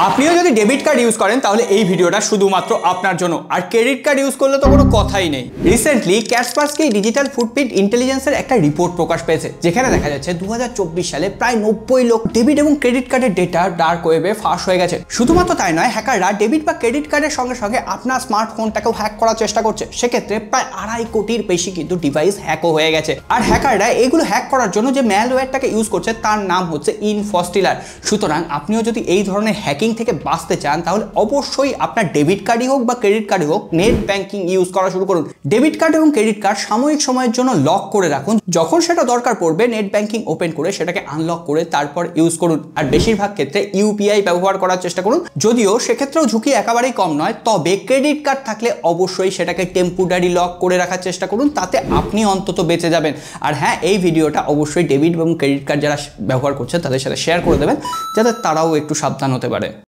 আপনিও যদি debit card use করেন তাহলে এই ভিডিওটা শুধুমাত্র আপনার জন্য, আর ক্রেডিট কার্ড ইউজ করলে তো কোনো কথাই নেই। রিসেন্টলি ক্যাশপাসকে ডিজিটাল ফুটপ্রিন্ট ইন্টেলিজেন্সের একটা রিপোর্ট প্রকাশ পেয়েছে, যেখানে দেখা যাচ্ছে 2024 সালে প্রায় 90 লাখ ডেবিট এবং ক্রেডিট কার্ডের ডেটা ডার্ক ওয়েবে ফাঁস হয়ে গেছে। শুধুমাত্র তাই নয়, হ্যাকাররা ডেবিট বা ক্রেডিট কার্ডের সঙ্গে সঙ্গে আপনার স্মার্টফোনটাকেও হ্যাক করার চেষ্টা করছে। সেক্ষেত্রে প্রায় 2.5 কোটির বেশি কিন্তু ডিভাইস হ্যাকও হয়ে গেছে। আর হ্যাকাররা এগুলো হ্যাক করার জন্য যে ম্যালওয়্যারটাকে ইউজ করছে তার নাম হচ্ছে ইনফস্টিলার। সুতরাং আপনিও যদি এই ধরনের হ্যাকিং থেকে বাঁচতে চান তাহলে অবশ্যই আপনার ডেবিট কার্ডই হোক বা ক্রেডিট কার্ডই হোক নেট ব্যাংকিং ইউজ করা শুরু করুন। ডেবিট কার্ড এবং ক্রেডিট কার্ড সাময়িক সময়ের জন্য লক করে রাখুন, যখন সেটা দরকার পড়বে নেট ব্যাংকিং ওপেন করে সেটাকে আনলক করে তারপর ইউজ করুন। আর বেশিরভাগ ক্ষেত্রে ইউপিআই ব্যবহার করার চেষ্টা করুন, যদিও সেক্ষেত্রেও ঝুঁকি একেবারেই কম নয়। তবে ক্রেডিট কার্ড থাকলে অবশ্যই সেটাকে টেম্পোরারি লক করে রাখার চেষ্টা করুন, তাতে আপনি অন্তত বেঁচে যাবেন। আর হ্যাঁ, এই ভিডিওটা অবশ্যই ডেবিট এবং ক্রেডিট কার্ড যারা ব্যবহার করছে তাদের সাথে শেয়ার করে দেবেন, যাতে তারাও একটু সাবধান হতে পারে।